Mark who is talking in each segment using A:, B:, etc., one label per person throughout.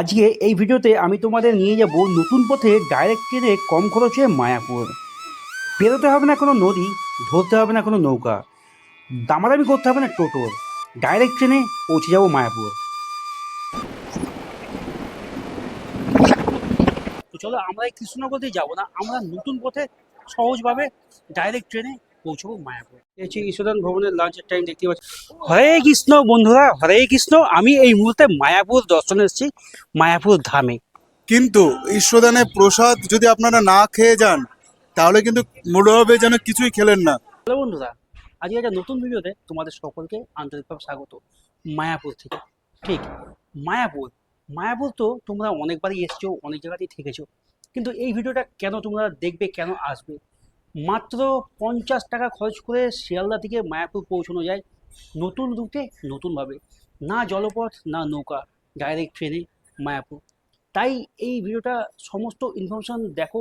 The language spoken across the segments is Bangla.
A: আজকে এই ভিডিওতে আমি তোমাদের নিয়ে যাব নতুন পথে ডাইরেক্ট ট্রেনে কম খরচে মায়াপুর। পেরোতে হবে না কোনো নদী, ধরতে হবে না কোনো নৌকা, দামাদামি করতে হবে না টোটোর, ডাইরেক্ট ট্রেনে পৌঁছে যাব মায়াপুর। তো চলো আমরা এই কৃষ্ণনগর দিয়ে যাবো না, আমরা নতুন পথে সহজভাবে ডাইরেক্ট ট্রেনে পৌঁছবো মায়াপুর। এই হচ্ছে ঈশ্বরদান ভবনের লাঞ্চের টাইম দেখতে পাচ্ছি। হরে কৃষ্ণ বন্ধুরা, হরে কৃষ্ণ। আমি এই মুহূর্তে মায়াপুর দর্শনে এসেছি, মায়াপুর ধামে।
B: কিন্তু ঈশ্বরদানের প্রসাদ যদি আপনারা না খেয়ে যান তাহলে কিন্তু মনে হবে যেন কিছুই খেলেন না।
A: হ্যালো বন্ধুরা, আজকে একটা নতুন ভিডিওতে তোমাদের সকলকে আন্তরিকভাবে স্বাগত। মায়াপুর থেকে ঠিক মায়াপুর মায়াপুর তো তোমরা অনেকবারই এসছো, অনেক জায়গাতেই থেকেছো, কিন্তু এই ভিডিওটা কেন তোমরা দেখবে, কেন আসবে? মাত্র 50 টাকা খরচ করে শিয়ালদা থেকে মায়াপুর পৌঁছানো যায় নতুন রুটে, নতুনভাবে। না জলপথ না নৌকা, ডাইরেক্ট ট্রেনে মায়াপুর। তাই এই ভিডিওটা সমস্ত ইনফরমেশন দেখো,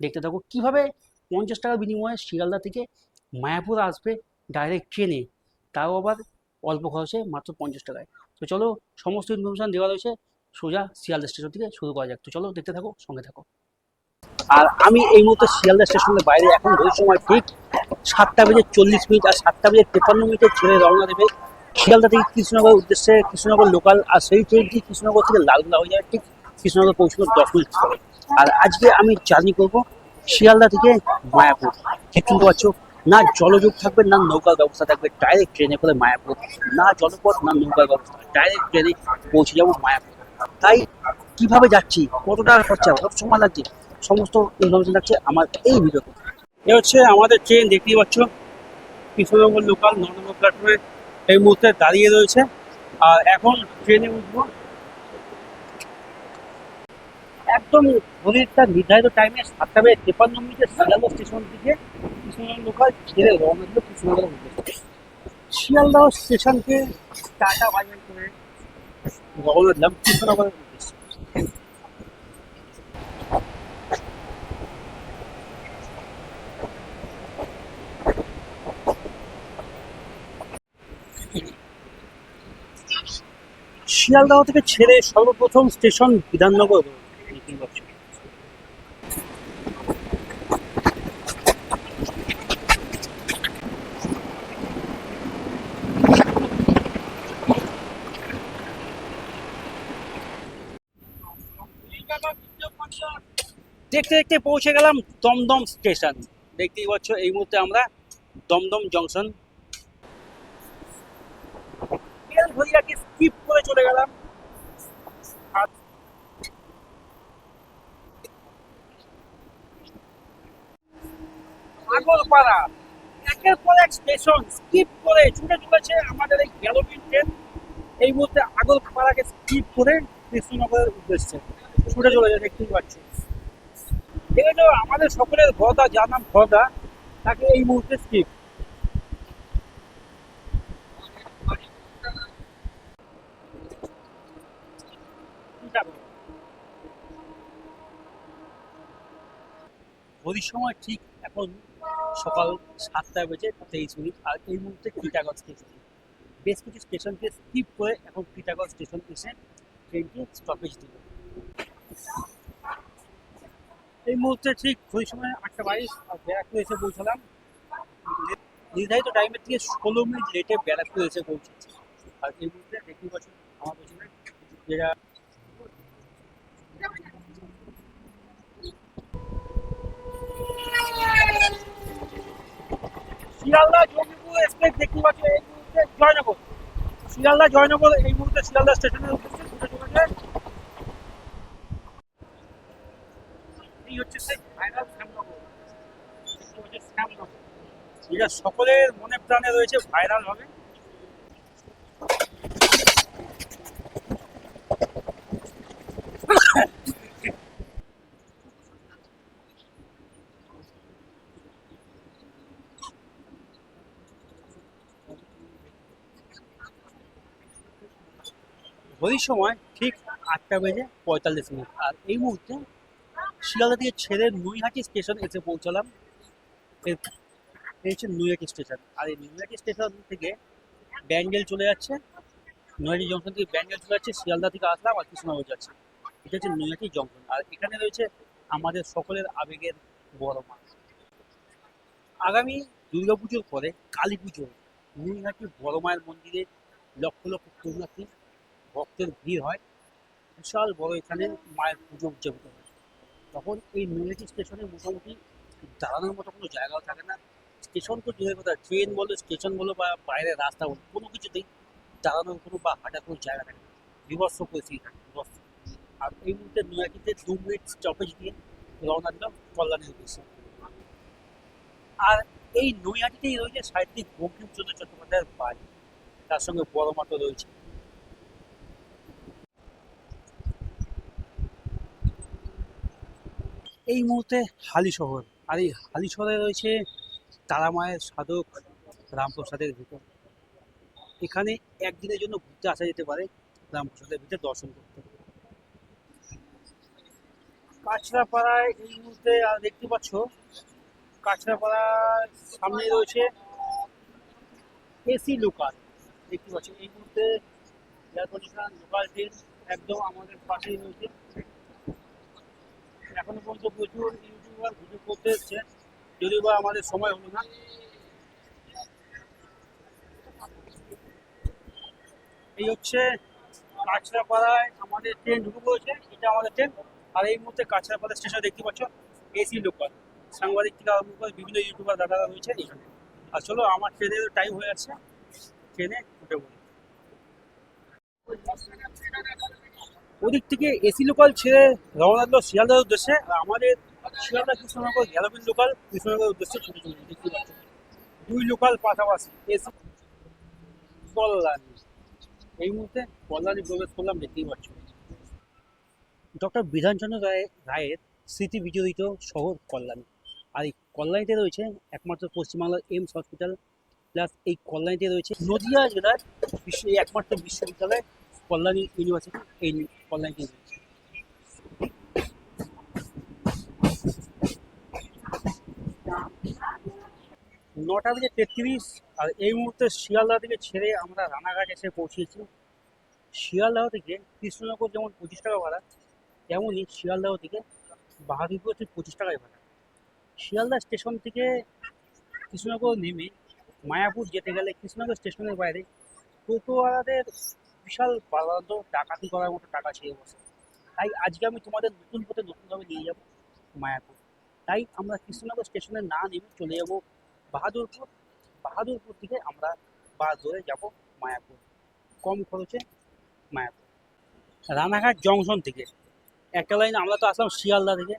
A: দেখতে থাকো কীভাবে 50 টাকার বিনিময়ে শিয়ালদা থেকে মায়াপুর আসবে ডাইরেক্ট ট্রেনে, তাও আবার অল্প খরচে, মাত্র 50 টাকায়। তো চলো, সমস্ত ইনফরমেশন দেওয়া রয়েছে, সোজা শিয়ালদা স্টেশন থেকে শুরু করা যাক। তো চলো দেখতে থাকো, সঙ্গে থাকো। আর আমি এই মুহূর্তে শিয়ালদা স্টেশনের বাইরে, এখন ওই সময় ঠিক 7টা বেজে 40 মিনিট, আর 7টা বেজে 53 মিনিটে ছেড়ে রওনা দেবে শিয়ালদা থেকে কৃষ্ণনগর উদ্দেশ্যে। কৃষ্ণনগর লোকাল, আর সেই ট্রেনটি কৃষ্ণনগর থেকে লালগোলা হয়ে যায় ঠিক কৃষ্ণনগর পৌঁছানোর 10 মিনিট পরে। আর আজকে আমি জার্নি করব শিয়ালদা থেকে মায়াপুর। ঠিক শুনতে পাচ্ছ, না জলযোগ থাকবে না নৌকার ব্যবস্থা থাকবে, ডাইরেক্ট ট্রেনে করে মায়াপুর। না জলপথ না নৌকার ব্যবস্থা, ডাইরেক্ট ট্রেনে পৌঁছে যাবো মায়াপুর। তাই কিভাবে যাচ্ছি, কত টাকা খরচা, কত সময় লাগছে, সমস্ত ইনফরমেশন থাকছে আমার এই ভিডিওতে। এ হচ্ছে আমাদের ট্রেন, দেখতেই পাচ্ছ কৃষ্ণনগর লোকাল 9 নম্বর প্ল্যাটফর্মে এই মুহূর্তে দাঁড়িয়ে রয়েছে। আর এখন ট্রেনে উঠবো একদম ঘড়ির তার নির্ধারিত টাইমে 7টা বেজে 53 মিনিটে শিয়ালদা স্টেশন থেকে কৃষ্ণনগর লোকাল ছেড়ে রওনা দিল কৃষ্ণনগর উদ্দেশ্যে। শিয়ালদহ স্টেশনকে টাটা বাজার করে রওনা দিলাম কৃষ্ণনগরের উদ্দেশ্যে। শিয়ালদহ থেকে ছেড়ে সর্বপ্রথম স্টেশন বিধাননগর রোড। দেখতে দেখতে পৌঁছে গেলাম দমদম স্টেশন। দেখতেই পাচ্ছ এই মুহূর্তে আমরা দমদম জংশন। বেলঘরিয়াকে স্কিপ করে চলে গেলাম আগরপাড়া। একের পর এক স্টেশন স্কিপ করে ছুটে চলেছে আমাদের এই গ্যালোপিন ট্রেন। এই মুহূর্তে আগরপাড়াকে স্কিপ করে কৃষ্ণনগরের উদ্দেশ্যে ছুটে চলে যায়। দেখতেই পাচ্ছ, দেখেছো আমাদের সকলের ভরদা, যার নাম ভরদা, তাকে এই মুহূর্তে স্কিপ। ঘড়ির সময় ঠিক এখন সকাল 7টা বেজে 23 মিনিট, আর এই মুহূর্তে টিটাগড় স্টেশন। বেশ কিছু স্টেশনকে স্কিপ করে এখন টিটাগড় স্টেশন এসে ট্রেনটি স্টপেজ দিল। এই মুহূর্তে ঠিক ঘড়ির সময় 8টা 22, আর ব্যারাকপুর এসে পৌঁছালাম নির্ধারিত টাইমের থেকে 16 মিনিট লেটে ব্যারাকপুর এসে পৌঁছেছি। আর এই মুহূর্তে দেখতেই পাচ্ছি আমার পেছনে যেটা শিয়ালদা জঙ্গিপুর এক্সপ্রেস। দেখতে পাচ্ছ এই মুহূর্তে জয়নগর, শিয়ালদা জয়নগর এই মুহূর্তে শিয়ালদা স্টেশনের উদ্দেশ্যে ছুটে চলেছে। এই হচ্ছে সেই ভাইরাল শ্যামনগর, শ্যামনগর যেটা সকলের মনে প্রাণে রয়েছে, ভাইরাল হবে। ঘড়ির সময় ঠিক 8টা বেজে 45 মিনিট, আর এই মুহূর্তে শিয়ালদা থেকে ছেড়ে নৈহাটি স্টেশন এসে পৌঁছালাম। এই হচ্ছে নৈহাটি স্টেশন, আর এই নৈহাটি স্টেশন থেকে ব্যান্ডেল চলে যাচ্ছে, নৈহাটি জংশন থেকে ব্যান্ডেল চলে যাচ্ছে। শিয়ালদা থেকে আসলাম আর কৃষ্ণনগর যাচ্ছে। এটা হচ্ছে নৈহাটি জংশন, আর এখানে রয়েছে আমাদের সকলের আবেগের বড় মা। আগামী দুর্গাপুজোর পরে কালী পুজো নৈহাটি বড় মায়ের মন্দিরে লক্ষ লক্ষ পুণ্যার্থী ভক্তের ভিড় হয়। বিশাল বড় এখানে মায়ের পুজো উদযাপিত হয়। তখন এই নৈহাটি স্টেশনে মোটামুটি দাঁড়ানোর মতো কোনো জায়গাও থাকে না। স্টেশন তো দূরের কথা, ট্রেন বলো, স্টেশন বলো, বা বাইরের রাস্তা বলো, কোনো কিছুতেই দাঁড়ানোর কোনো বা হাঁটার কোনো জায়গা থাকে না। বিভৎস পরিস্থিতি থাকে, বিভৎস। আর এই মুহূর্তে নৈহাটিতে 2 মিনিট স্টপেজ দিয়ে রওনা দিলাম কল্যাণের উদ্দেশ্যে। আর এই নৈহাটিতেই রয়েছে সাহিত্যিক বঙ্কিমচন্দ্র চট্টোপাধ্যায়ের বাড়ি, তার সঙ্গে বড় মা তো রয়েছে। এই মুহূর্তে হালি শহর, আর এই হালি শহরে রয়েছে তারা মায়ের সাধক রামপ্রসাদের ভিতর। এখানে একদিনের জন্য ঘুরতে আসা যেতে পারে রামপ্রসাদের ভিতরে দর্শন করতে। কাঁচরাপাড়ায় এই মুহূর্তে আর দেখতে পাচ্ছ, কাঁচরাপাড়ার সামনে রয়েছে এসি লোকাল। দেখতে পাচ্ছ এই মুহূর্তে এয়ার কন্ডিশন লোকাল ট্রেন একদম আমাদের পাশেই রয়েছে। এখনো পর্যন্ত প্রচুর ইউটিউবার ভিডিও করতে এসছে, যদিও বা আমাদের সময় হলো না। এই হচ্ছে কাঁচরাপাড়ায় আমাদের ট্রেন ঢুকে পড়েছে, এটা আমাদের ট্রেন। আর এই মুহূর্তে কাঁচরাপাড়া স্টেশন দেখতে পাচ্ছ এসি লোকাল। সাংবাদিক থেকে আরম্ভ করে বিভিন্ন ইউটিউবার দাদারা রয়েছে এখানে। আর চলো, আমার ট্রেনের টাইম হয়ে যাচ্ছে, ট্রেনে উঠে পড়ি। ওদিক থেকে এসি লোকাল ছেড়ে রওনা দিল শিয়ালদার উদ্দেশ্যে, আর আমাদের শিয়ালদা কৃষ্ণনগর গ্যালোপিন লোকাল কৃষ্ণনগরের উদ্দেশ্যে ছুটে চলেছে। দেখতে পাচ্ছ 2 লোকাল পাশাপাশি এসি। কল্যাণী, এই মুহূর্তে কল্যাণী প্রবেশ করলাম, দেখতেই পাচ্ছ। ডক্টর বিধানচন্দ্র রায়ের স্মৃতি বিজড়িত শহর কল্যাণী। আর এই কল্যাণীতে রয়েছে একমাত্র পশ্চিমবাংলার এইমস হসপিটাল, প্লাস এই কল্যাণীতে রয়েছে নদিয়া জেলার একমাত্র বিশ্ববিদ্যালয় কল্যাণী ইউনিভার্সিটি, এই কল্যাণীতে রয়েছে। 9:33। আর এই মুহূর্তে শিয়ালদা থেকে ছেড়ে আমরা রানাঘাট এসে পৌঁছেছি। শিয়ালদহ থেকে কৃষ্ণনগর যেমন 25 টাকা ভাড়া, তেমনই শিয়ালদহ থেকে বাহাদুরপুর ঠিক 25 টাকায় ভাড়া। শিয়ালদা স্টেশন থেকে কৃষ্ণনগর নেমে মায়াপুর যেতে গেলে কৃষ্ণনগর স্টেশনের বাইরে টোটোওয়ালাদের বিশাল বাড়ান্ত ডাকাতি করার মতো টাকা ছেড়ে বসে। তাই আজকে আমি তোমাদের নতুন পথে নতুনভাবে নিয়ে যাব মায়াপুর। তাই আমরা কৃষ্ণনগর স্টেশনে না নেমে চলে যাব বাহাদুরপুর। বাহাদুরপুর থেকে আমরা বাস ধরে যাব মায়াপুর, কম খরচে মায়াপুর। রানাঘাট জংশন থেকে একটা লাইন আমরা তো আসলাম শিয়ালদা থেকে,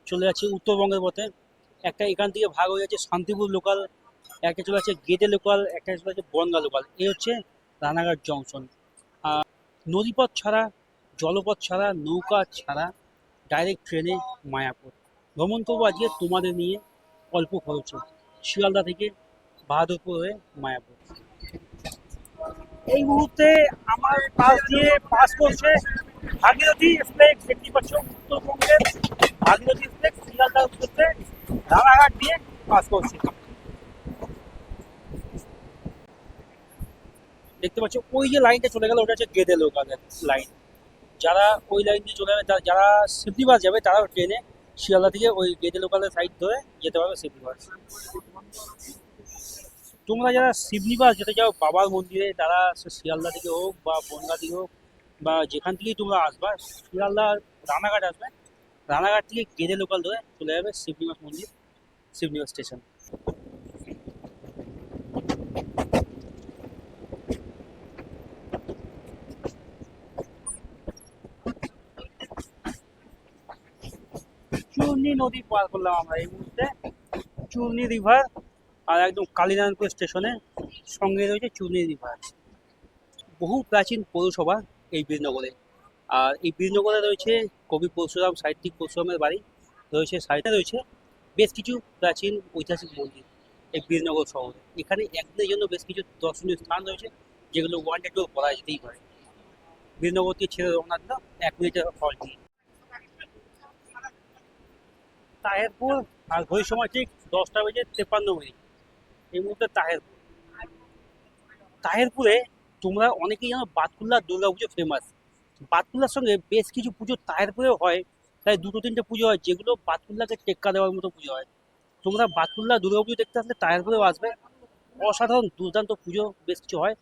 A: চলে যাচ্ছে উত্তরবঙ্গের পথে। একটা এখান থেকে ভাগ হয়ে যাচ্ছে শান্তিপুর লোকাল, একটা চলে যাচ্ছে গেদে লোকাল, একটা চলে যাচ্ছে বনগা লোকাল। এই হচ্ছে রানাঘাট জংশন। আর নদীপথ ছাড়া, জলপথ ছাড়া, নৌকা ছাড়া ডাইরেক্ট ট্রেনে মায়াপুর ভ্রমণ করবো আজকে তোমাদের নিয়ে অল্প খরচে, শিয়ালদা থেকে বাহাদুরপুর হয়ে মায়াপুর। এই মুহূর্তে আমার পাশ দিয়ে পাস করছে ভাগীরথী এক্সপ্রেস। দেখতে পাচ্ছ উত্তরবঙ্গের ভাগীরথী এক্সপ্রেস শিয়ালদা উদ্দেশ্যে রানাঘাট দিয়ে পাস করছে। দেখতে পাচ্ছ ওই যে লাইনটা চলে গেল, ওটা হচ্ছে গেদে লোকালের লাইন। যারা ওই লাইন দিয়ে চলে যাবে, যারা সিদ্ধি বাস যাবে, তারাও ট্রেনে শিয়ালদা থেকে ওই গেদে লোকালের সাইড ধরে যেতে পারবে সিদ্ধি বাস। তোমরা যারা শিবনিবাস যেতে যাও বাবার মন্দিরে, তারা শিয়ালদা থেকে হোক বা বনগা থেকে হোক বা যেখান থেকেই তোমরা আসবা, শিয়ালদা রানাঘাট আসবে, রানাঘাট থেকে গেদে লোকাল ধরে চলে যাবে শিবনিবাস মন্দির, শিবনিবাস স্টেশন। চূর্ণী নদী পার করলাম আমরা এই মুহূর্তে, চূর্ণী রিভার। আর একদম কালীনারায়ণপুর স্টেশনে সঙ্গে রয়েছে চূর্ণী রিভার। বহু প্রাচীন পৌরসভা এই বীরনগরে। আর এই বীরনগরে রয়েছে কবি পরশুরাম, সাহিত্যিক পরশুরামের বাড়ি রয়েছে, সাইডে রয়েছে বেশ কিছু প্রাচীন ঐতিহাসিক মন্দির এই বীরনগর শহরে। এখানে একদিনের জন্য বেশ কিছু দর্শনীয় স্থান রয়েছে, যেগুলো ওয়ান ডে ট্যুর করা যেতেই পারে। বীরনগর থেকে ছেড়ে রওনা দিল 1 মিনিটের ফল দিয়ে তাহেরপুর। আর ঘড়ির সময় ঠিক 10:53। এই মুহূর্তে তাহেরপুর। তাহেরপুরে তোমরা অনেকেই জানো বাতকুল্লা দুর্গাপুজো ফেমাস, বাতকুল্লার সঙ্গে বেশ কিছু পুজো তাহেরপুরেও হয়, তাই দুটো তিনটে পুজো হয় যেগুলো বাতকুল্লাকে টেক্কা দেওয়ার মতো পুজো হয়। তোমরা বাতকুল্লা দুর্গাপুজো দেখতে আসলে তাহেরপুরেও আসবে, অসাধারণ দুর্দান্ত পুজো বেশ কিছু হয়।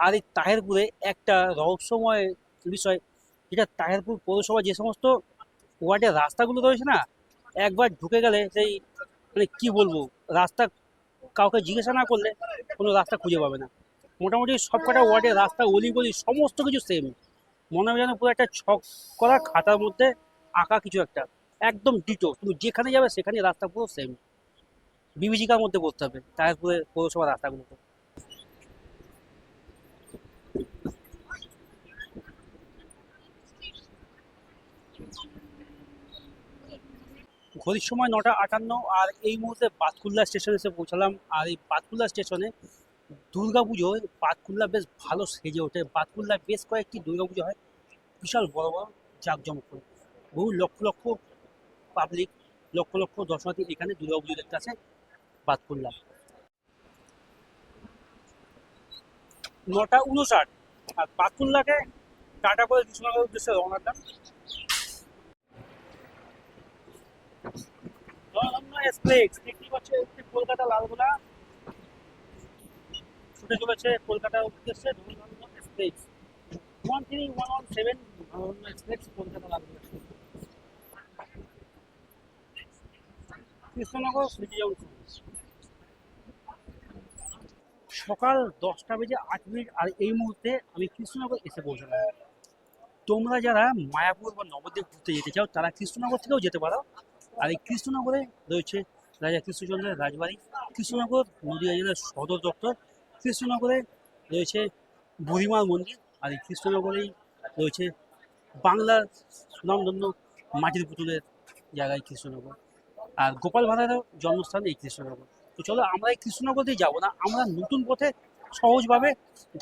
A: আর এই তাহেরপুরে একটা রহস্যময় বিষয়, যেটা তাহেরপুর পৌরসভা যে সমস্ত ওয়ার্ডের রাস্তাগুলো রয়েছে না, একবার ঢুকে গেলে সেই মানে কি বলবো, রাস্তা কাউকে জিজ্ঞাসা না করলে কোনো রাস্তা খুঁজে পাবে না। মোটামুটি সবকটা ওয়ার্ডের রাস্তা অলিগলি সমস্ত কিছু সেম, মনে হয় যেন পুরো একটা ছক করা খাতার মধ্যে আঁকা কিছু একটা, একদম ডিটো। তুমি যেখানে যাবে সেখানে রাস্তা পুরো সেম, বিভীষিকার মধ্যে পড়তে হবে তারপরে পৌরসভার রাস্তাগুলোতে। ঘড়ির সময় 9:58, আর এই মুহূর্তে বাতকুল্লা স্টেশনে এসে পৌঁছালাম। আর এই বাতকুল্লা স্টেশনে দুর্গাপুজোয় বাতকুল্লা বেশ ভালো সেজে ওঠে। বাতকুল্লায় বেশ কয়েকটি দুর্গাপুজো হয়, বিশাল বড় বড় জাঁকজমক করে। বহু লক্ষ লক্ষ পাবলিক, লক্ষ লক্ষ দর্শনার্থী এখানে দুর্গাপুজো দেখতে আসে বাতকুল্লা। 9:59, আর বাতকুল্লাকে টাটা করে কৃষ্ণনগরের উদ্দেশ্যে রওনা দিলাম। এক্সপ্রেস দেখতে পাচ্ছে কলকাতা লালগোলা ছুটে চলেছে কলকাতার উদ্দেশ্যে। Dhanadhanya express 13117, Dhanadhanya express Kolkata Lalgola Krishnanagar city junction. সকাল 10:08, আর এই মুহূর্তে আমি কৃষ্ণনগর এসে পৌঁছলাম। তোমরা যারা মায়াপুর বা নবদ্বীপ ঘুরতে যেতে চাও তারা কৃষ্ণনগর থেকেও যেতে পারো। আর এই কৃষ্ণনগরে রয়েছে রাজা কৃষ্ণচন্দ্রের রাজবাড়ি, কৃষ্ণনগর নদীয়া জেলার সদর দপ্তর, কৃষ্ণনগরে রয়েছে বুড়িমার মন্দির, আর এই কৃষ্ণনগরেই রয়েছে বাংলার সুনামধন্য মাটির পুতুলের জায়গায় কৃষ্ণনগর। আর গোপাল ভাঁড়ারও জন্মস্থান এই কৃষ্ণনগর। তো চলো আমরা এই কৃষ্ণনগর দিয়ে যাবো না, আমরা নতুন পথে সহজভাবে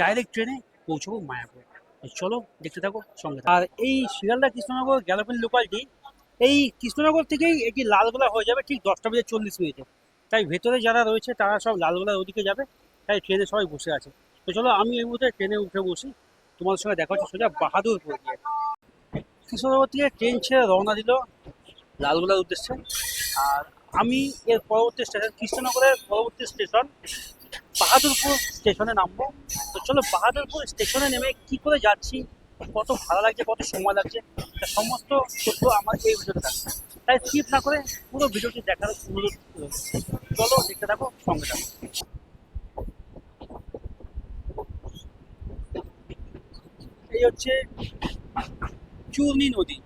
A: ডাইরেক্ট ট্রেনে পৌঁছবো মায়াপুর। তো চলো দেখতে থাকো সঙ্গে থাকো। আর এই শিয়ালদা কৃষ্ণনগর গ্যালোপিন লোকালটি এই কৃষ্ণনগর থেকেই এটি লালগোলা হয়ে যাবে ঠিক 10:40। তাই ভেতরে যারা রয়েছে তারা সব লালগোলার ওদিকে যাবে, তাই ট্রেনে সবাই বসে আছে। তো চলো আমি এই মুহূর্তে ট্রেনে উঠে বসি, তোমাদের সঙ্গে দেখা হচ্ছে সোজা বাহাদুরপুর দিয়ে। কৃষ্ণনগর থেকে ট্রেন ছেড়ে রওনা দিল লালগোলার উদ্দেশ্যে। আর আমি এর পরবর্তী স্টেশন, কৃষ্ণনগরের পরবর্তী স্টেশন বাহাদুরপুর স্টেশনে নামবো। তো চলো বাহাদুরপুর স্টেশনে নেমে কি করে যাচ্ছি, কত ভালো লাগছে, কত সময় লাগছে, তার সমস্ত তথ্য আমার এই ভিডিওতে থাকছে। তাই স্কিপ না করে পুরো ভিডিওটি দেখার অনুরোধ রইল। চলো দেখতে থাকো, সঙ্গে থাকো। এই হচ্ছে চূর্ণী নদী।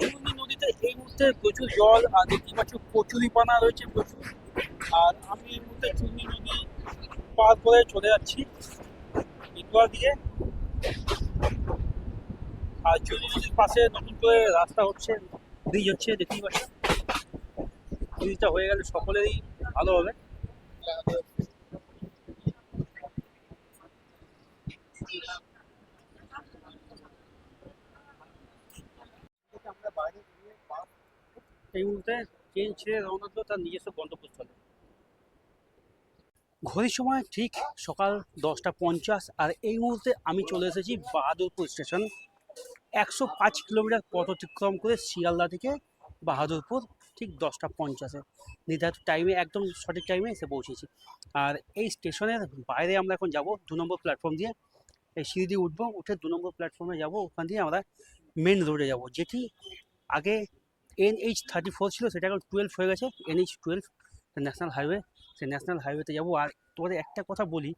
A: চূর্ণী নদীতে এই মুহূর্তে প্রচুর জল, আর দেখতে পাচ্ছ কচুরিপানা রয়েছে প্রচুর। আর আমি এই মুহূর্তে চূর্ণী নদী পার করে চলে যাচ্ছি ইন্দোর দিকে। আর চূর্ণী নদীর পাশে নতুন করে রাস্তা হচ্ছে, ব্রিজ হচ্ছে, দেখতেই পাচ্ছ। ব্রিজটা হয়ে গেলে সকলেরই ভালো হবে। এই মুহূর্তে ট্রেন ছেড়ে রওনা দিল তার নিজস্ব গন্তব্যস্থলে। ঘড়ির সময় ঠিক সকাল 10:50, আর এই মুহূর্তে আমি চলে এসেছি বাহাদুরপুর স্টেশন। 105 কিলোমিটার পথ অতিক্রম করে শিয়ালদা থেকে বাহাদুরপুর ঠিক 10:50 নির্ধারিত টাইমে, একদম সঠিক টাইমে এসে পৌঁছেছি। আর এই স্টেশনের বাইরে আমরা এখন যাব 2 নম্বর প্ল্যাটফর্ম দিয়ে। এই সিঁড়ি দিয়ে উঠবো, উঠে 2 নম্বর প্ল্যাটফর্মে যাব, ওখান দিয়ে আমরা মেন রোডে যাব, যেটি আগে NH34 ছিল, সেটা এখন 12 হয়ে গেছে, NH12 ন্যাশনাল হাইওয়ে। সেই ন্যাশনাল হাইওয়েতে যাবো। আর তোমাদের একটা কথা বলি,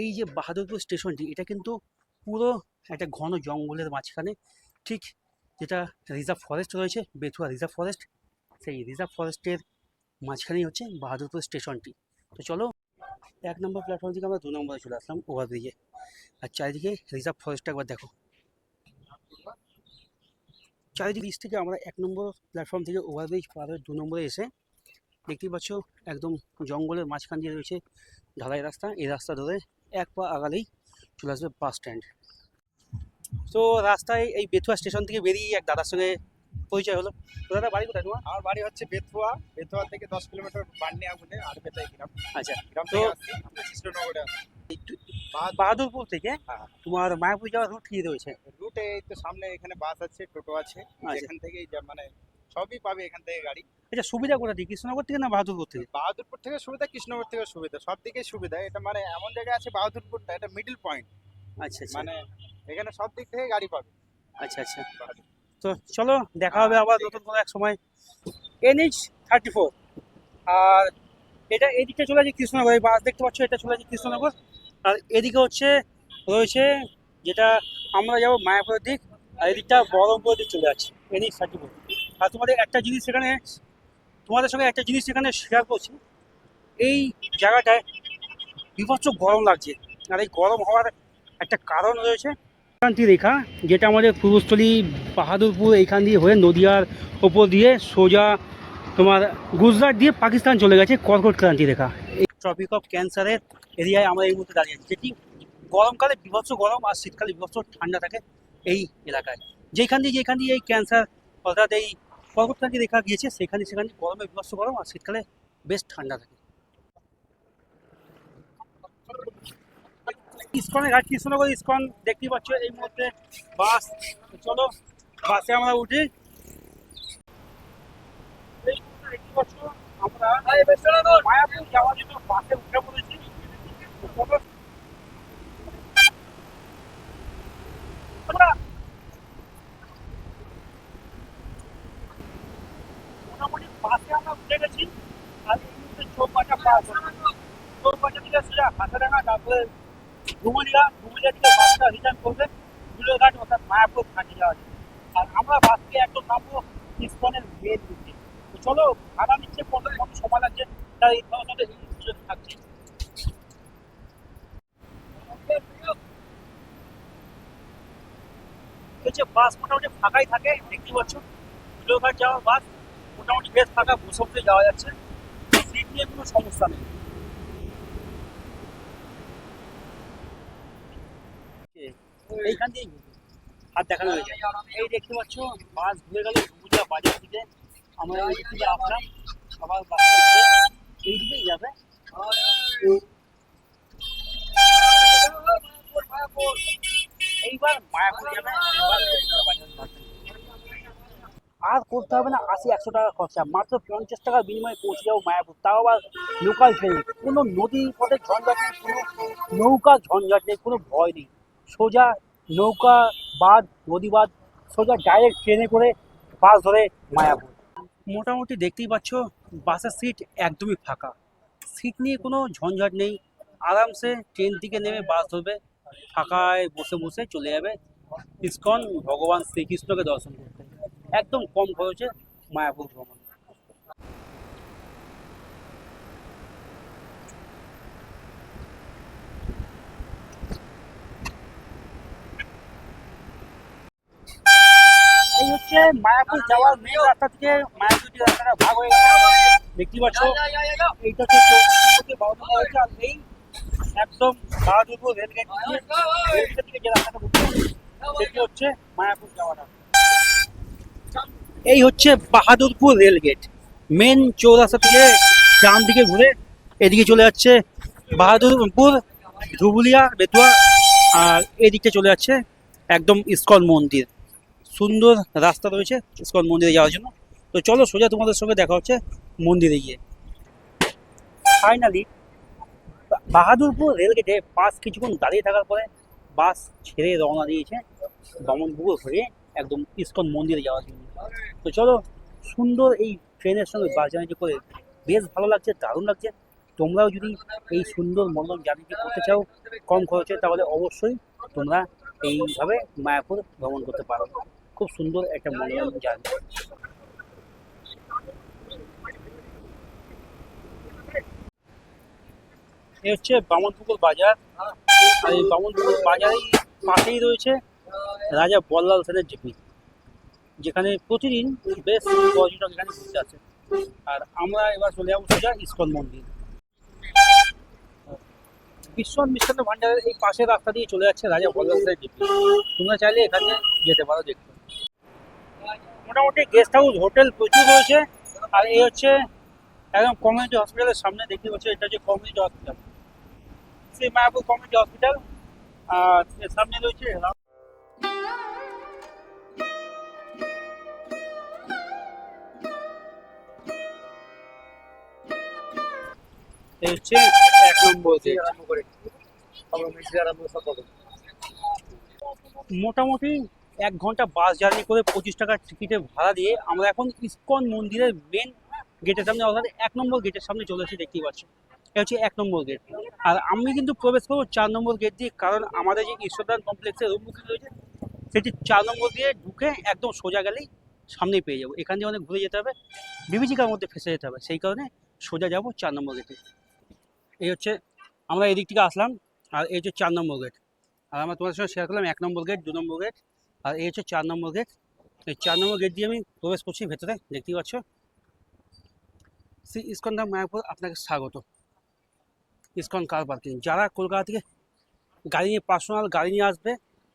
A: এই যে বাহাদুরপুর স্টেশনটি, এটা কিন্তু পুরো একটা ঘন জঙ্গলের মাঝখানে, ঠিক যেটা রিজার্ভ ফরেস্ট রয়েছে, বেথুয়া রিজার্ভ ফরেস্ট, সেই রিজার্ভ ফরেস্টের মাঝখানেই হচ্ছে বাহাদুরপুর স্টেশনটি। তো চলো 1 নম্বর প্ল্যাটফর্ম থেকে আমরা 2 নম্বরে চলে আসলাম ওভারব্রিজে। আর চারিদিকে রিজার্ভ ফরেস্টটা একবার দেখো। চারিদিক থেকে আমরা 1 নম্বর প্ল্যাটফর্ম থেকে ওভারব্রিজ পার হয়ে 2 নম্বরে এসে দেখতেই পাচ্ছ একদম জঙ্গলের মাঝখান দিয়ে রয়েছে ঢালাই রাস্তা। এই রাস্তা ধরে 1 পা আগালেই চলে আসবে বাস স্ট্যান্ড। তো রাস্তায় এই বেথুয়া স্টেশন থেকে বেরিয়ে এক দাদার সঙ্গে পরিচয় হলো। তো দাদা বাড়ি কোথায় তোমার?
C: আমার বাড়ি হচ্ছে বেথুয়া। বেথুয়া থেকে 10 কিলোমিটার বান্নিয়া বলে আর বেতাই গ্রাম।
A: আচ্ছা,
C: গ্রাম
A: তো
C: থেকে আসছি আমরা কৃষ্ণনগরে আসছি।
A: বাহাদুরপুর থেকে
C: হ্যাঁ।
A: তোমার মায়াপুর যাওয়ার রুট কি রয়েছে?
C: রুটে এই তো সামনে এখানে বাস আছে, টোটো আছে, এখান থেকেই মানে সবই পাবে এখান থেকে গাড়ি।
A: আচ্ছা, সুবিধা কোথা থেকে, কৃষ্ণনগর থেকে না বাহাদুরপুর থেকে?
C: বাহাদুরপুর থেকে সুবিধা, কৃষ্ণনগর থেকে সুবিধা, সব দিকে সুবিধা। এটা মানে এমন জায়গায় আছে বাহাদুরপুরটা, এটা মিডল পয়েন্ট,
A: আচ্ছা আচ্ছা
C: মানে এখানে সব দিক থেকে গাড়ি পাবে।
A: আচ্ছা আচ্ছা।
C: বাহাদুর।
A: তো চলো দেখা হবে আবার
C: ঠিক
A: নতুন কোনো এক সময়। NH-34, আর এটা এদিকে চলে যাচ্ছে কৃষ্ণনগর, এই বাস দেখতে পাচ্ছ এটা চলে যাচ্ছে কৃষ্ণনগর। আর এদিকে হচ্ছে রয়েছে যেটা আমরা যাবো মায়াপুরের দিক, আর এদিকটা বহরমপুরের দিক চলে যাচ্ছে NH-34। আর তোমাদের একটা জিনিস সেখানে, তোমাদের সঙ্গে একটা জিনিস এখানে শেয়ার করছি, এই জায়গাটায় বিভৎস গরম লাগছে, আর এই গরম হওয়ার একটা কারণ রয়েছে। ক্রান্তি রেখা যেটা আমাদের পূর্বস্থলী বাহাদুরপুর এইখান দিয়ে হয়ে নদিয়ার ওপর দিয়ে সোজা তোমার গুজরাট দিয়ে পাকিস্তান চলে গেছে, কর্কট ক্রান্তি রেখা। এই ট্রপিক অফ ক্যান্সারের এরিয়ায় আমরা এই মুহূর্তে দাঁড়িয়ে আছি, যেটি গরমকালে বিভৎস গরম আর শীতকালে বিভৎস ঠান্ডা থাকে এই এলাকায়। যেখান দিয়ে এই ক্যান্সার অর্থাৎ এই কর্কট ক্রান্তি রেখা গিয়েছে, সেখানে গরমে বিভৎস গরম আর শীতকালে বেশ ঠান্ডা থাকে। ইসকনের ঘাট, কৃষ্ণনগর ইসকন দেখতেই পাচ্ছ এই মুহূর্তে বাস। চলো বাসে আমরা উঠি। এই মুহূর্তে দেখতে পাচ্ছ আমরা মায়াপুর যাওয়ার জন্য বাসে উঠে পড়েছি। চলো আমরা মোটামুটি বাসে আমরা উঠে গেছি। আর এই মুহূর্তে চৌবাচ্চা পাস, চৌবাচ্চা থেকে সোজা হাসাডাঙ্গা, তারপরে ডুমুরিয়া থেকে বাসটা রিটার্ন করবে বিলুঘাট অর্থাৎ মায়াপুর ঘাটে যাওয়া যায়। আর আমরা বাস থেকে একদম নামবো ইসকনের মেন রুটে। তো চলো ভাড়া নিচ্ছে কত সময় লাগছে তার ইনফরমেশন এই ভিডিওতে থাকছে। হচ্ছে বাস মোটামুটি ফাঁকাই থাকে, দেখতে পাচ্ছ বিলুঘাট যাওয়ার বাস মোটামুটি বেশ ফাঁকা, বসে বসে যাওয়া যাচ্ছে, সিট নিয়ে কোনো সমস্যা নেই। এইখান দিয়ে হাত দেখানো হয়েছে, এই দেখতে পাচ্ছ বাস ঘুরে গেল ডুমুরিয়া বাজার থেকে। আমরা এই দিক থেকে আসলাম, আবার বাসটা ঘুরে এই দিকেই যাবে। এইবার মায়াপুর যাবে, আর করতে হবে না 80-100 টাকা খরচা, মাত্র 50 টাকার বিনিময়ে পৌঁছে যাবো মায়াপুর, তাও আবার লোকাল ট্রেনে। কোনো নদী পথে ঝঞ্ঝাট নেই, কোনো নৌকা ঝঞ্ঝাট নেই, কোনো ভয় নেই। সোজা নৌকা বাদ, নদী বাদ, সোজা ডাইরেক্ট ট্রেনে করে বাস ধরে মায়াপুর। মোটামুটি দেখতেই পাচ্ছ বাসের সিট একদমই ফাঁকা, সিট নিয়ে কোনো ঝঞ্ঝাট নেই, আরামসে ট্রেন থেকে নেমে বাস ধরবে, ফাঁকায় বসে বসে চলে যাবে ইসকন ভগবান শ্রীকৃষ্ণকে দর্শন করতে, একদম কম খরচে মায়াপুর ভ্রমণ। এই হচ্ছে মায়াপুর যাওয়ার মেন রাস্তা থেকে মায়াপুর যে রাস্তাটা ভাগ হয়ে গেছে, দেখতে পাচ্ছ এইটা হচ্ছে বাহাদুরপুর হয়েছে। আর এই একদম বাহাদুরপুর রেলগেট থেকে যে রাস্তাটা ঢুকছে সেটি হচ্ছে মায়াপুর যাওয়াটা। এই হচ্ছে বাহাদুরপুর রেলগেট, মেন চৌরাস্তা থেকে ডান দিকে ঘুরে এদিকে চলে যাচ্ছে বাহাদুরপুর, ধুবুলিয়া, বেতুয়া, আর এদিকে চলে যাচ্ছে একদম ইসকন মন্দির। সুন্দর রাস্তা রয়েছে ইসকন মন্দিরে যাওয়ার জন্য। তো চলো সোজা তোমাদের সঙ্গে দেখা হচ্ছে মন্দিরে গিয়ে। ফাইনালি বাহাদুরপুর রেলগেটে বাস কিছুক্ষণ দাঁড়িয়ে থাকার পরে বাস ছেড়ে রওনা দিয়েছে বামনপুকুর হয়ে একদম ইসকন মন্দিরে যাওয়ার জন্য। তো চলো, সুন্দর এই ট্রেনের সঙ্গে বাস জার্নিটি করে বেশ ভালো লাগছে, দারুণ লাগছে। তোমরাও যদি এই সুন্দর মনোরম জার্নিটি করতে চাও কম খরচে, তাহলে অবশ্যই তোমরা এইভাবে মায়াপুর ভ্রমণ করতে পারো। খুব সুন্দর একটা মনোরম জার্নি। এই হচ্ছে বামনপুকুর বাজার, আর এই বামনপুকুর বাজারেই পাশেই রয়েছে রাজা বল্লাল সেনের জিপি, যেখানে প্রতিদিন বেশ পর্যটক এখানে ঘুরতে আসে। আর আমরা এবার চলে যাবো সোজা ইসকন মন্দির। বিশ্বনাথ মিষ্টান্ন ভান্ডারের এই পাশের রাস্তা দিয়ে চলে যাচ্ছে রাজা বল্লাল সেনের জিপি, তোমরা চাইলে এখানে যেতে পারো দেখতে। মোটামুটি গেস্ট হাউস হোটেল প্রচুর রয়েছে। আর এই হচ্ছে একদম কমিউনিটি হসপিটালের সামনে, দেখতে পাচ্ছ এটা হচ্ছে community hospital. Shri Mayapur community hospital, আর এর সামনে রয়েছে এই হচ্ছে 1 নম্বর গেট। মোটামুটি 1 ঘন্টা বাস জার্নি করে 25 টাকার টিকিটের ভাড়া দিয়ে আমরা এখন ইসকন মন্দিরের মেন গেটের সামনে, অর্থাৎ 1 নম্বর গেটের সামনে চলে এসেছি, দেখতেই পাচ্ছ। এটা হচ্ছে 1 নম্বর গেট। আর আমি কিন্তু প্রবেশ করবো 4 নম্বর গেট দিয়ে, কারণ আমাদের যে ঈশ্বরদান কমপ্লেক্সের রুম বুকিং রয়েছে সেটি 4 নম্বর দিয়ে ঢুকে একদম সোজা গেলেই সামনেই পেয়ে যাবো। এখান দিয়ে অনেক ঘুরে যেতে হবে, বিভীষিকার মধ্যে ফেসে যেতে হবে, সেই কারণে সোজা যাবো 4 নম্বর গেটে। এই হচ্ছে আমরা এদিক থেকে আসলাম, আর এই হচ্ছে 4 নম্বর গেট। আর আমরা তোমাদের সঙ্গে শেয়ার করলাম 1 নম্বর গেট, 2 নম্বর গেট, আর এই হচ্ছে 4 নম্বর গেট। এই 4 নম্বর গেট দিয়ে আমি প্রবেশ করছি ভেতরে, দেখতেই পাচ্ছ। শ্রী ইসকন ধাম মায়াপুর আপনাকে স্বাগত। ইসকন কার পার্কিং, যারা কলকাতা থেকে গাড়ি নিয়ে পার্সোনাল গাড়ি নিয়ে আসবে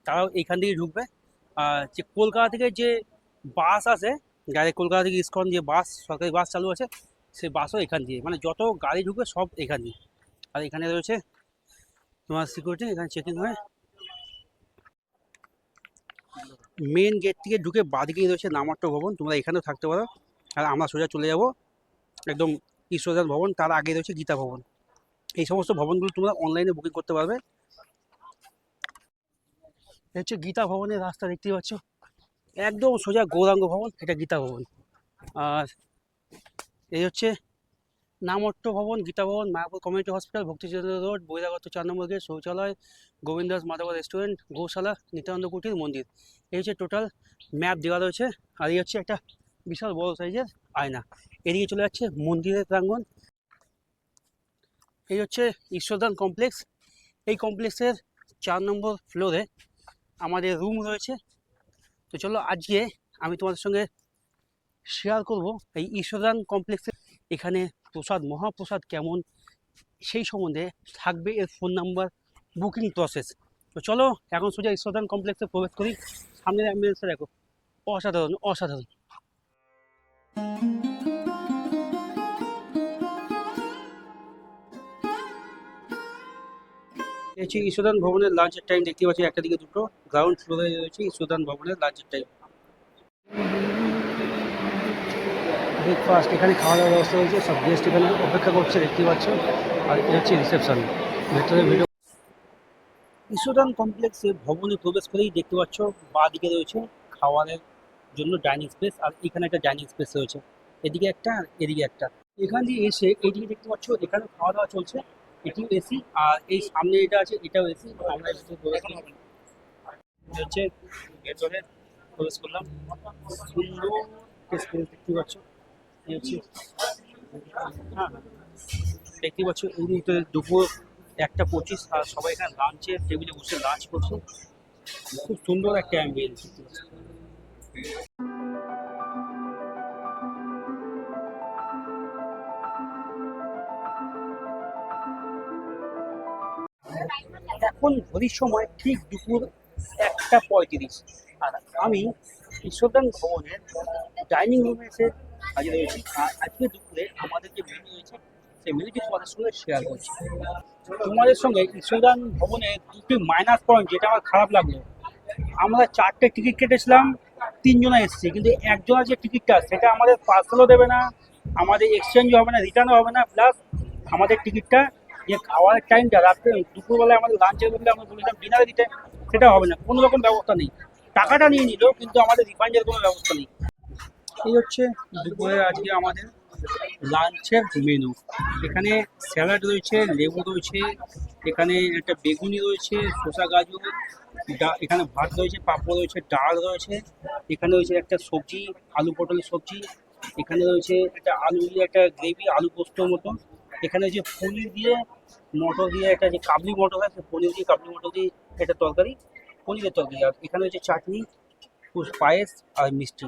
A: তারাও এইখান দিয়েই ঢুকবে। আর যে কলকাতা থেকে যে বাস আসে, গাড়ি কলকাতা থেকে ইসকন যে বাস, সরকারি বাস চালু আছে, সেই বাসও এখান দিয়ে, মানে যত গাড়ি ঢুকবে সব এখান দিয়ে। আর এখানে রয়েছে তোমার সিকিউরিটি, এখানে চেকিং হয়। মেন গেট থেকে ঢুকে বাদিকেই রয়েছে নামাট্য ভবন, তোমরা এখানেও থাকতে পারো। আর আমরা সোজা চলে যাব একদম ঈশ্বরদান ভবন, তার আগে রয়েছে গীতা ভবন। এই সমস্ত ভবনগুলো তোমরা অনলাইনে বুকিং করতে পারবে। এই হচ্ছে গীতা ভবনের রাস্তা, দেখতেই পাচ্ছ, একদম সোজা গৌরাঙ্গ ভবন, এটা গীতা ভবন। আর এই হচ্ছে নামট্য ভবন, গীতা ভবন, মায়াপুর কমিউনিটি হসপিটাল, ভক্তিচন্দ্র রোড, বহিরাগত 4 নম্বর গেট, শৌচালয়, গোবিন্দাস মাধবা রেস্টুরেন্ট, গৌশালা, নিত্যানন্দ কুটির, মন্দির। এই হচ্ছে টোটাল ম্যাপ দেওয়া রয়েছে। আর এই হচ্ছে একটা বিশাল বড় সাইজের আয়না। এদিকে চলে যাচ্ছে মন্দিরের প্রাঙ্গণ। এই হচ্ছে ঈশ্বরদান কমপ্লেক্স। এই কমপ্লেক্সের 4 নম্বর ফ্লোরে আমাদের রুম রয়েছে। তো চলো আজকে আমি তোমাদের সঙ্গে শেয়ার করব এই ঈশ্বরদান কমপ্লেক্সে এখানে প্রসাদ, মহাপ্রসাদ কেমন, সেই সম্বন্ধে থাকবে এর ফোন নাম্বার, বুকিং প্রসেস। তো চলো এখন সোজা ঈশ্বরদান কমপ্লেক্সে প্রবেশ করি। সামনের অ্যাম্বিয়েন্সটা দেখো, অসাধারণ অসাধারণ। এই হচ্ছে ঈশ্বরদান ভবনের লাঞ্চের টাইম, দেখতে পাচ্ছি 1টা থেকে 2টো। গ্রাউন্ড ফ্লোরে রয়েছে ঈশ্বরদান ভবনের লাঞ্চের টাইম। ব্রেকফাস্ট, এখানে খাওয়া দাওয়ার ব্যবস্থা রয়েছে, সব গেস্ট এখানে অপেক্ষা করছে, দেখতে পাচ্ছ। আর এটা হচ্ছে রিসেপশন, ভেতরে ভিডিও। ঈশ্বরদান কমপ্লেক্সে ভবনে প্রবেশ করেই দেখতে পাচ্ছ বাঁ দিকে রয়েছে খাওয়ারের জন্য ডাইনিং স্পেস, আর এখানে একটা ডাইনিং স্পেস রয়েছে, এদিকে একটা আর এদিকে একটা। এখান দিয়ে এসে এইদিকে দেখতে পাচ্ছ এখানে খাওয়া দাওয়া চলছে, এটিও এসি, আর এই সামনে এটা আছে এটাও এসি। আমরা ভেতরে প্রবেশ করলাম, হচ্ছে ভেতরে প্রবেশ করলাম, সুন্দর স্পেস দেখতে পাচ্ছ। এই হচ্ছে হ্যাঁ, দেখতে পাচ্ছ এই মুহূর্তে দুপুর 1টা 25, আর সবাই এখানে লাঞ্চের টেবিলে বসে লাঞ্চ করছে। খুব সুন্দর একটা অ্যাম্বিয়েন্স। এখন ঘড়ির সময় ঠিক দুপুর 1টা 35, আর আমি ঈশ্বরদান ভবনের ডাইনিং রুমে এসে হাজির হয়েছি। আর আজকে দুপুরে আমাদের যে মেনু রয়েছে সেই মেনুটি তোমাদের সঙ্গে শেয়ার করছি। তোমাদের সঙ্গে ঈশ্বরদান ভবনের 2টি মাইনাস পয়েন্ট যেটা আমার খারাপ লাগলো, আমরা 4টে টিকিট কেটেছিলাম, 3জনা এসেছি, কিন্তু একজনের যে টিকিটটা সেটা আমাদের পার্সেলও দেবে না, আমাদের এক্সচেঞ্জও হবে না, রিটার্নও হবে না, প্লাস আমাদের টিকিটটা যে খাওয়ার টাইমটা রাত্রে দুপুরবেলায় আমাদের লাঞ্চের বদলে আমরা বলেছিলাম ডিনারে দিতে, সেটা হবে না, কোনো রকম ব্যবস্থা নেই। টাকাটা নিয়ে নিল কিন্তু আমাদের রিফান্ডের কোনো ব্যবস্থা নেই। এই হচ্ছে দুপুরে আজকে আমাদের লাঞ্চের মেনু। এখানে স্যালাড রয়েছে, লেবু রয়েছে, এখানে একটা বেগুনি রয়েছে, শসা গাজর, এখানে ভাত রয়েছে, পাঁপড় রয়েছে, ডাল রয়েছে, এখানে রয়েছে একটা সবজি, আলু পটলের সবজি, এখানে রয়েছে একটা আলু দিয়ে একটা গ্রেভি, আলু পোস্তর মতো, এখানে যে পনির দিয়ে মটর দিয়ে একটা যে কাবলি মটর হয়, সেই পনির দিয়ে কাবলি মটর দিয়ে একটা তরকারি, পনিরের তরকারি, আর এখানে হচ্ছে চাটনি, পায়েস আর মিষ্টি।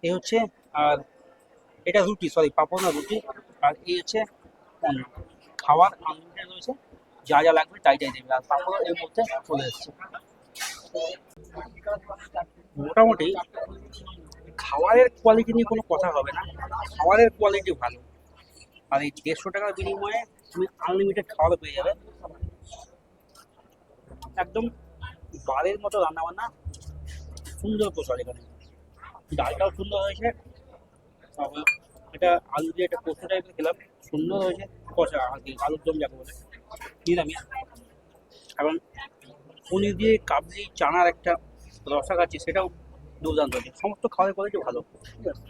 A: এই হচ্ছে, আর এটা রুটি, সরি পাঁপড় না রুটি, আর এই হচ্ছে অন্য খাওয়ার আনলিমিটেড রয়েছে, যা যা লাগবে তাই তাই দেবে। আর পাঁপড় এর মধ্যে চলে এসছে। মোটামুটি খাবারের কোয়ালিটি নিয়ে কোনো কথা হবে না, খাবারের কোয়ালিটি ভালো। আর এই 150 টাকার বিনিময়ে তুমি আনলিমিটেড খাবার পেয়ে যাবে। একদম বাড়ির মতো রান্না বান্না, সুন্দর প্রসাদ এখানে, ডালটাও সুন্দর হয়েছে। তারপর এটা আলু দিয়ে একটা পোস্ত টাইপের খেলাম, সুন্দর হয়েছে। কষা আর কি, আলুর দম যাকে বলে, নিরামিষ। এবং পনির দিয়ে কাবলি চানার একটা রসা খাচ্ছি, সেটাও দুর্দান্ত হয়েছে। সমস্ত খাওয়ার কোয়ালিটি ভালো, ঠিক আছে।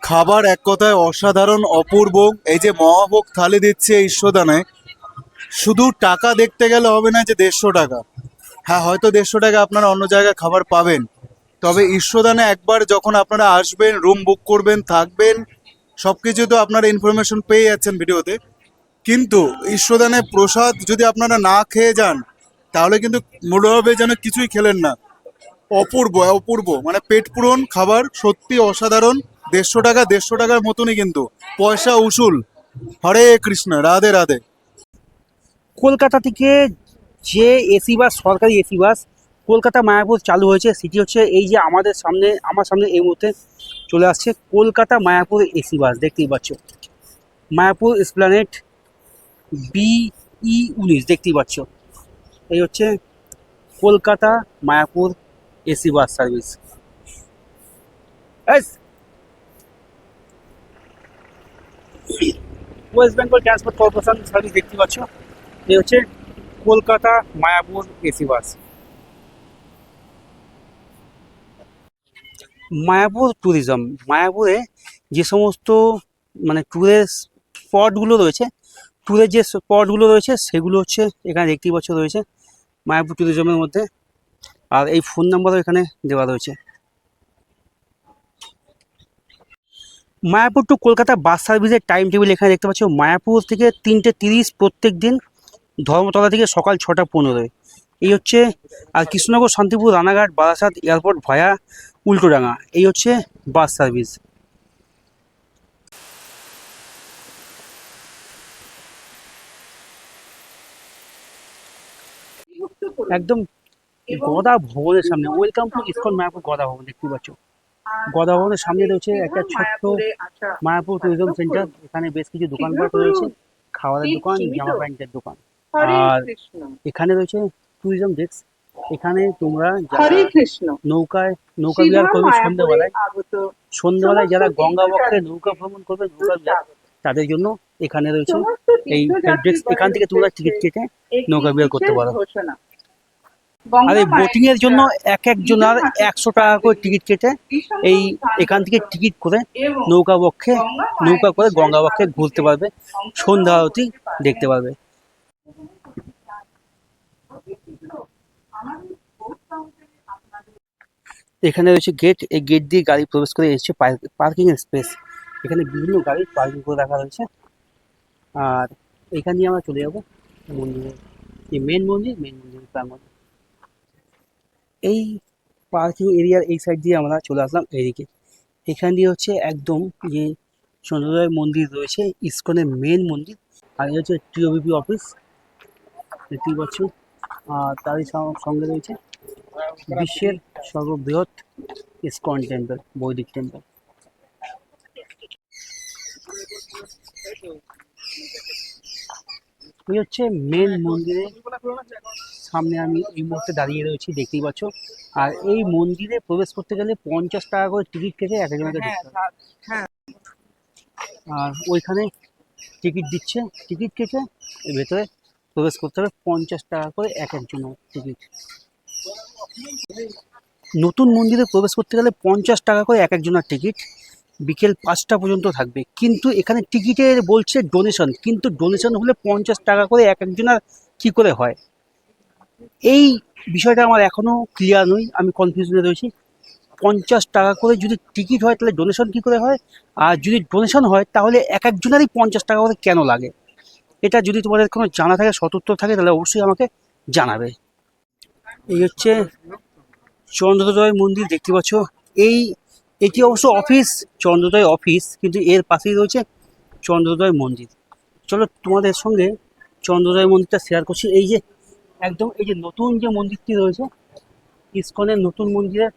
B: খাবার এক কথায় অসাধারণ, অপূর্ব। এই যে মহাভোগ থালি দিচ্ছে এই ঈশ্বরদানে, শুধু টাকা দেখতে গেলে হবে না যে 150 টাকা। হ্যাঁ, হয়তো 150 টাকা আপনারা অন্য জায়গায় খাবার পাবেন, তবে ঈশ্বরদানে একবার যখন আপনারা আসবেন, রুম বুক করবেন, থাকবেন, সবকিছু তো আপনারা ইনফরমেশন পেয়ে যাচ্ছেন ভিডিওতে। কিন্তু ঈশ্বরদানে প্রসাদ যদি আপনারা না খেয়ে যান, তাহলে কিন্তু মনে হবে যেন কিছুই খেলেন না। অপূর্ব অপূর্ব, মানে পেট পূরণ খাবার, সত্যি অসাধারণ। 150 টাকা 150 টাকার মতনই, কিন্তু পয়সা উসুল। হরে কৃষ্ণ, রাধে রাধে।
A: কলকাতা থেকে যে এসি বাস, সরকারি এসি বাস কলকাতা মায়াপুর চালু হয়েছে, সেটি হচ্ছে এই যে আমার সামনে এই মুহূর্তে চলে আসছে কলকাতা মায়াপুর এসি বাস। দেখতেই পাচ্ছ, মায়াপুর এসপ্ল্যানেড BE19 দেখতেই পাচ্ছ। এই হচ্ছে Kolkata Mayapur AC bus service. West Bengal transport corporation service দেখতে পাচ্ছ। এই হচ্ছে Kolkata Mayapur AC bus. Mayapur tourism, মায়াপুরে যে সমস্ত মানে ট্যুরের স্পটগুলো রয়েছে, সেগুলো হচ্ছে এখানে দেখতেই পাচ্ছ রয়েছে মায়াপুর ট্যুরিজমের মধ্যে। আর এই ফোন নাম্বারও এখানে দেওয়া রয়েছে। মায়াপুর টু কলকাতা বাস সার্ভিসের টাইম টেবিল এখানে দেখতে পাচ্ছ। মায়াপুর থেকে 3:30 প্রত্যেক দিন, ধর্মতলা থেকে সকাল 6:15। এই হচ্ছে, আর কৃষ্ণনগর, শান্তিপুর, রানাঘাট, বারাসাত এয়ারপোর্ট ভায়া উল্টোডাঙ্গা, এই হচ্ছে বাস সার্ভিস। একদম গদা ভবনের সামনে, ওয়েলকাম টু ইসকন মায়াপুর গদা ভবন দেখতে পাচ্ছ। গদা ভবনের সামনে রয়েছে একটা ছোট্ট মায়াপুর ট্যুরিজম সেন্টার। এখানে বেশ কিছু দোকানপাট রয়েছে, খাবারের দোকান, জামা প্যান্টের দোকান। আর এখানে রয়েছে ট্যুরিজম ডেস্ক। এখানে তোমরা নৌকা বিহার করবে সন্ধ্যেবেলায় যারা গঙ্গা বক্ষে নৌকা ভ্রমণ করবে, নৌকা বিহার, তাদের জন্য এখানে রয়েছে এই হেল্প ডেস্ক। এখান থেকে তোমরা টিকিট কেটে নৌকা বিহার করতে পারো। আর এই বোটিং এর জন্য একজনের 100 টাকা করে টিকিট কেটে এখান থেকে টিকিট করে নৌকা করে গঙ্গা বক্ষে ঘুরতে পারবে, সন্ধ্যা আরতি দেখতে পারবে। এখানে রয়েছে গেট, এই গেট দিয়ে গাড়ি প্রবেশ করে এসেছে পার্কিং এর স্পেস। এখানে বিভিন্ন গাড়ি পার্কিং করে রাখা রয়েছে। আর এখান দিয়ে আমরা চলে যাবো মন্দিরে, এই মেন মন্দিরের প্রাঙ্গণ। এই পার্কিং এরিয়ার এই সাইড দিয়ে আমরা চলে আসলাম এইদিকে। এখান দিয়ে হচ্ছে একদম যে চন্দ্রোদয় মন্দির রয়েছে, ইসকনের মেন মন্দির। আর এই হচ্ছে TOBP অফিস দেখতেই পাচ্ছ। আর তারই সঙ্গে রয়েছে বিশ্বের সর্ববৃহৎ ইসকন টেম্পল, বৈদিক টেম্পল। এই হচ্ছে মেন মন্দিরের সামনে আমি এই মুহূর্তে দাঁড়িয়ে রয়েছি, দেখতেই পাচ্ছ। আর এই মন্দিরে প্রবেশ করতে গেলে 50 টাকা করে টিকিট কেটে একজনকে ঢুকতে হবে। আর ওইখানে টিকিট দিচ্ছে, টিকিট কেটে এর ভেতরে প্রবেশ করতে হবে। 50 টাকা করে একজনের টিকিট। নতুন মন্দিরে প্রবেশ করতে গেলে 50 টাকা করে একজনের টিকিট, বিকেল 5টা পর্যন্ত থাকবে। কিন্তু এখানে টিকিটের বলছে ডোনেশন, কিন্তু ডোনেশন হলে 50 টাকা করে একজনের কী করে হয়, এই বিষয়টা আমার এখনও ক্লিয়ার নই, আমি কনফিউশনে রয়েছি। 50 টাকা করে যদি টিকিট হয় তাহলে ডোনেশন কী করে হয়, আর যদি ডোনেশন হয় তাহলে একজনেরই 50 টাকা করে কেন লাগে? এটা যদি তোমাদের কোনো জানা থাকে, সতর্ক থাকে, তাহলে অবশ্যই আমাকে জানাবে। এই হচ্ছে চন্দ্রোদয় মন্দির দেখতে পাচ্ছ। এটি অবশ্য অফিস, চন্দ্রোদয় অফিস, কিন্তু এর পাশেই রয়েছে চন্দ্রোদয় মন্দির। চলো তোমাদের সঙ্গে চন্দ্রোদয় মন্দিরটা শেয়ার করছি। এই যে একদম এই যে নতুন যে মন্দিরটি রয়েছে, ইসকনের নতুন মন্দিরের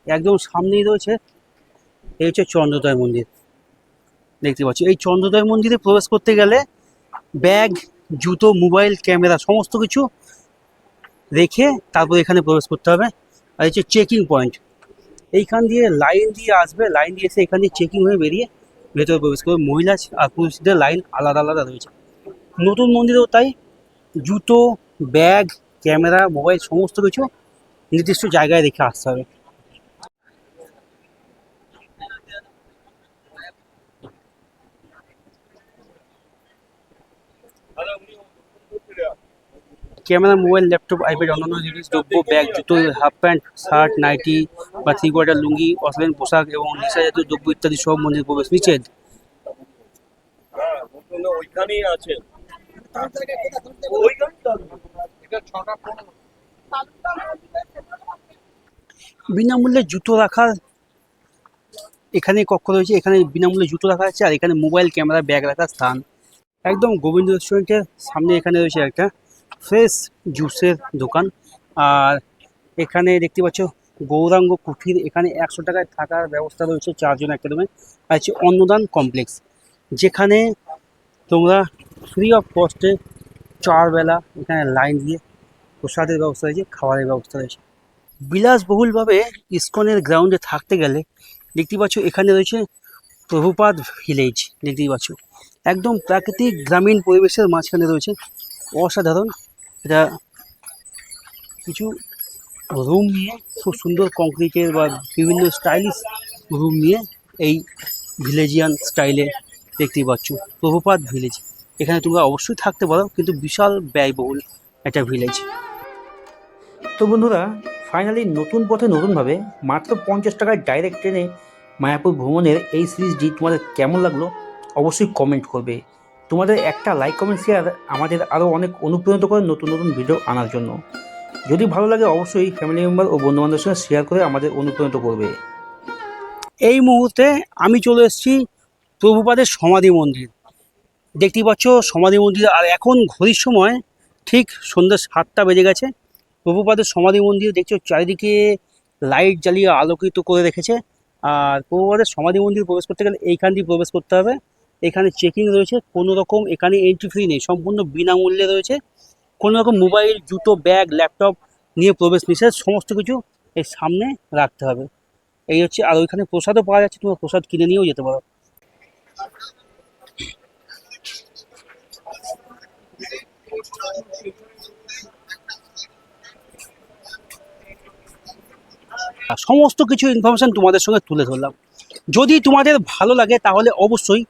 A: একদম সামনেই রয়েছে এই হচ্ছে চন্দ্রোদয় মন্দির। দেখতে পাচ্ছি এই চন্দ্রোদয় মন্দিরে প্রবেশ করতে গেলে ব্যাগ, জুতো, মোবাইল, ক্যামেরা সমস্ত কিছু রেখে তারপর এখানে প্রবেশ করতে হবে। আর হচ্ছে চেকিং পয়েন্ট, এইখান দিয়ে লাইন দিয়ে আসবে, লাইন দিয়ে এসে এখান দিয়ে চেকিং হয়ে বেরিয়ে ভেতরে প্রবেশ করবে। মহিলা আর পুরুষদের লাইন আলাদা আলাদা রয়েছে। নতুন মন্দিরেও তাই, জুতো, ব্যাগ, ক্যামেরা, মোবাইল সমস্ত কিছু নির্দিষ্ট জায়গায় রেখে আসতে হবে। ক্যামেরা, মোবাইল, ল্যাপটপ, আইপ্যাড, অন্যান্য জিনিস দ্রব্য, ব্যাগ, জুতো, হাফ প্যান্ট, শার্ট, নাইটি বা থ্রি কোয়ার্টার লুঙ্গি, অশ্লীল পোশাক এবং নেশা জাতীয় দ্রব্য ইত্যাদি সব মন্দির প্রবেশ নিষেধ।
D: ওইখানেই আছে।
A: বিনামূল্যে জুতো রাখার এখানে কক্ষ রয়েছে, এখানে বিনামূল্যে জুতো রাখা আছে। আর এখানে মোবাইল, ক্যামেরা, ব্যাগ রাখার স্থান। একদম গোবিন্দ রেস্টুরেন্টের সামনে এখানে রয়েছে একটা ফ্রেশ জুসের দোকান। আর এখানে দেখতে পাচ্ছ গৌরাঙ্গ কুঠির, এখানে 100 টাকায় থাকার ব্যবস্থা রয়েছে 4 জন একটা রুমে। আর হচ্ছে অন্নদান কমপ্লেক্স, যেখানে তোমরা ফ্রি অফ কস্টে 4 বেলা এখানে লাইন দিয়ে প্রসাদের ব্যবস্থা রয়েছে, খাবারের ব্যবস্থা রয়েছে। বিলাসবহুলভাবে ইসকনের গ্রাউন্ডে থাকতে গেলে দেখতে পাচ্ছ এখানে রয়েছে প্রভুপাদ ভিলেজ। দেখতেই পাচ্ছ একদম প্রাকৃতিক গ্রামীণ পরিবেশের মাঝখানে রয়েছে, অসাধারণ। এটা কিছু রুম নিয়ে খুব সুন্দর কংক্রিটের বা বিভিন্ন স্টাইলিশ রুম নিয়ে এই ভিলেজিয়ান স্টাইলে দেখতেই পাচ্ছ প্রভুপাদ ভিলেজ। এখানে তোমরা অবশ্যই থাকতে পারো, কিন্তু বিশাল ব্যয়বহুল একটা ভিলেজ।
E: তো বন্ধুরা, ফাইনালি নতুন পথে নতুনভাবে মাত্র 50 টাকায় ডাইরেক্ট ট্রেনে মায়াপুর ভ্রমণের এই সিরিজটি তোমাদের কেমন লাগলো অবশ্যই কমেন্ট করবে। তোমাদের একটা লাইক, কমেন্ট, শেয়ার আমাদের আরও অনেক অনুপ্রাণিত করে নতুন নতুন ভিডিও আনার জন্য। যদি ভালো লাগে অবশ্যই ফ্যামিলি মেম্বার ও বন্ধুবান্ধবের সঙ্গে শেয়ার করে আমাদের অনুপ্রাণিত করবে।
A: এই মুহূর্তে আমি চলে এসেছি প্রভুপাদের সমাধি মন্দির। দেখতেই পাচ্ছ সমাধি মন্দির। আর এখন ঘড়ির সময় ঠিক সন্ধ্যে 7টা বেজে গেছে। প্রভুপাদের সমাধি মন্দির দেখছো চারিদিকে লাইট জ্বালিয়ে আলোকিত করে রেখেছে। আর প্রভুপাদের সমাধি মন্দির প্রবেশ করতে গেলে এইখান দিয়ে প্রবেশ করতে হবে। এখানে চেকিং রয়েছে, কোনো রকম এখানে এন্ট্রি ফ্রি নেই, সম্পূর্ণ বিনামূল্যে রয়েছে। কোনো রকম মোবাইল, জুতো, ব্যাগ, ল্যাপটপ নিয়ে প্রবেশ নিষেধ, সমস্ত কিছু এর সামনে রাখতে হবে। এই হচ্ছে। আর ওইখানে প্রসাদও পাওয়া যাচ্ছে, তোমরা প্রসাদ কিনে নিয়েও যেতে পারো। সমস্ত কিছু ইনফরমেশন তোমাদের সঙ্গে তুলে ধরলাম। যদি তোমাদের ভালো লাগে তাহলে অবশ্যই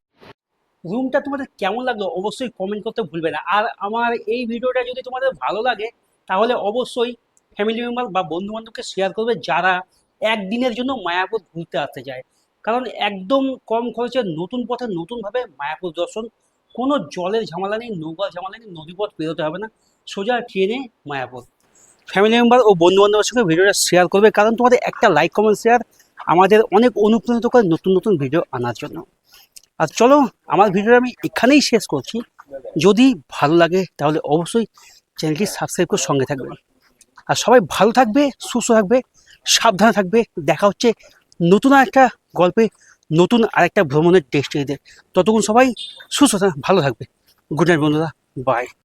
A: রুমটা তোমাদের কেমন লাগলো অবশ্যই কমেন্ট করতে ভুলবে না। আর আমার এই ভিডিওটা যদি তোমাদের ভালো লাগে তাহলে অবশ্যই ফ্যামিলি মেম্বার বা বন্ধু বান্ধবকে শেয়ার করবে যারা একদিনের জন্য মায়াপুর ঘুরতে আসতে চায়। কারণ একদম কম খরচে নতুন পথে নতুনভাবে মায়াপুর দর্শন। কোনো জলের ঝামেলা নেই, নৌকার ঝামেলা নেই, নদীপথ পেরোতে হবে না, সোজা ট্রেনে মায়াপুর। ফ্যামিলি মেম্বার ও বন্ধু বান্ধবের সঙ্গে ভিডিওটা শেয়ার করবে, কারণ তোমাদের একটা লাইক, কমেন্ট, শেয়ার আমাদের অনেক অনুপ্রাণিত করে নতুন নতুন ভিডিও আনার জন্য। আর চলো আমার ভিডিওটা আমি এখানেই শেষ করছি। যদি ভালো লাগে তাহলে অবশ্যই চ্যানেলটি সাবস্ক্রাইব করে সঙ্গে থাকবে। আর সবাই ভালো থাকবে, সুস্থ থাকবে, সাবধানে থাকবে। দেখা হচ্ছে নতুন আরেকটা গল্পে, নতুন আরেকটা ভ্রমণের ডেস্টিনিতে। ততক্ষণ সবাই সুস্থ ভালো থাকবে। গুড নাইট বন্ধুরা, বাই।